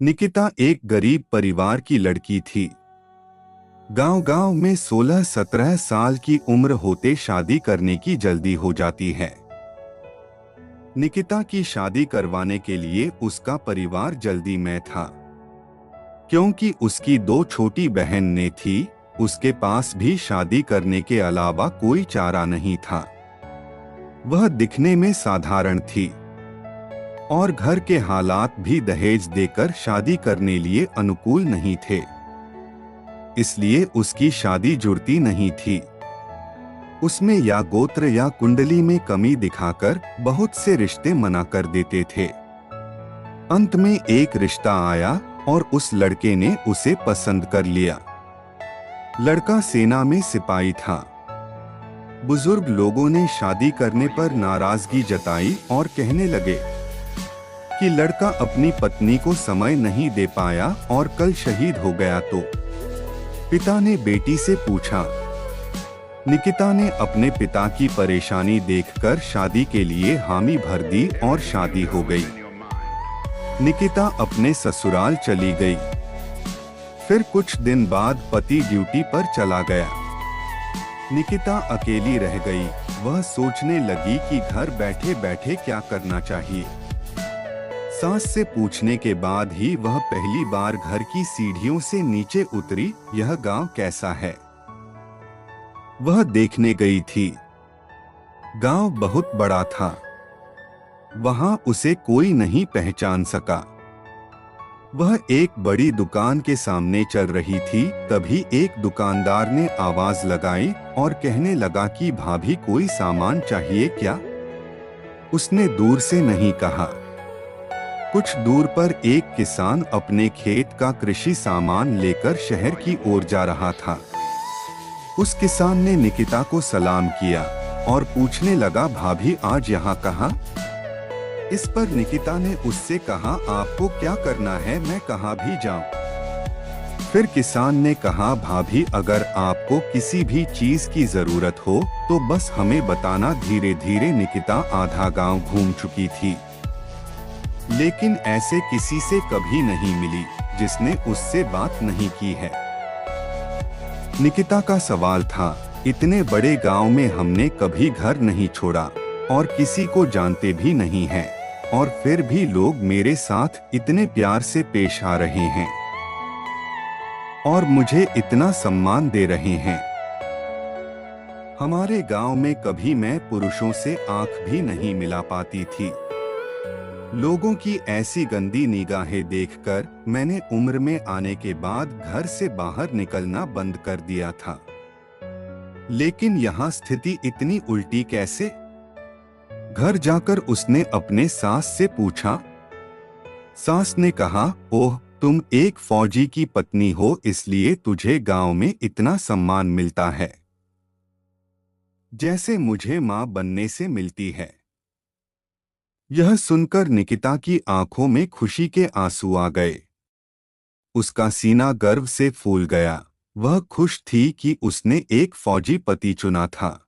निकिता एक गरीब परिवार की लड़की थी। गांव-गांव में 16-17 साल की उम्र होते शादी करने की जल्दी हो जाती है। निकिता की शादी करवाने के लिए उसका परिवार जल्दी में था, क्योंकि उसकी दो छोटी बहन ने थी। उसके पास भी शादी करने के अलावा कोई चारा नहीं था। वह दिखने में साधारण थी और घर के हालात भी दहेज देकर शादी करने लिए अनुकूल नहीं थे, इसलिए उसकी शादी जुड़ती नहीं थी। उसमें या गोत्र या कुंडली में कमी दिखाकर बहुत से रिश्ते मना कर देते थे। अंत में एक रिश्ता आया और उस लड़के ने उसे पसंद कर लिया। लड़का सेना में सिपाही था। बुजुर्ग लोगों ने शादी करने पर नाराजगी जताई और कहने लगे कि लड़का अपनी पत्नी को समय नहीं दे पाया और कल शहीद हो गया तो। पिता ने बेटी से पूछा। निकिता ने अपने पिता की परेशानी देखकर शादी के लिए हामी भर दी और शादी हो गई। निकिता अपने ससुराल चली गई। फिर कुछ दिन बाद पति ड्यूटी पर चला गया। निकिता अकेली रह गई। वह सोचने लगी कि घर बैठे बैठे क्या करना चाहिए। सास से पूछने के बाद ही वह पहली बार घर की सीढ़ियों से नीचे उतरी। यह गांव कैसा है, वह देखने गई थी। गांव बहुत बड़ा था। वहां उसे कोई नहीं पहचान सका। वह एक बड़ी दुकान के सामने चल रही थी। तभी एक दुकानदार ने आवाज लगाई और कहने लगा कि भाभी कोई सामान चाहिए क्या? उसने दूर से नहीं कहा। कुछ दूर पर एक किसान अपने खेत का कृषि सामान लेकर शहर की ओर जा रहा था। उस किसान ने निकिता को सलाम किया और पूछने लगा, भाभी आज यहाँ कहाँ? इस पर निकिता ने उससे कहा, आपको क्या करना है, मैं कहाँ भी जाऊं? फिर किसान ने कहा, भाभी अगर आपको किसी भी चीज की जरूरत हो तो बस हमें बताना। धीरे धीरे निकिता आधा गांव घूम चुकी थी, लेकिन ऐसे किसी से कभी नहीं मिली जिसने उससे बात नहीं की है। निकिता का सवाल था, इतने बड़े गांव में हमने कभी घर नहीं छोड़ा और किसी को जानते भी नहीं हैं, और फिर भी लोग मेरे साथ इतने प्यार से पेश आ रहे हैं और मुझे इतना सम्मान दे रहे हैं। हमारे गांव में कभी मैं पुरुषों से आंख भी नहीं मिला पाती थी। लोगों की ऐसी गंदी निगाहें देखकर मैंने उम्र में आने के बाद घर से बाहर निकलना बंद कर दिया था। लेकिन यहाँ स्थिति इतनी उल्टी कैसे? घर जाकर उसने अपने सास से पूछा। सास ने कहा, ओह तुम एक फौजी की पत्नी हो, इसलिए तुझे गांव में इतना सम्मान मिलता है, जैसे मुझे मां बनने से मिलती है। यह सुनकर निकिता की आंखों में खुशी के आंसू आ गए। उसका सीना गर्व से फूल गया। वह खुश थी कि उसने एक फौजी पति चुना था।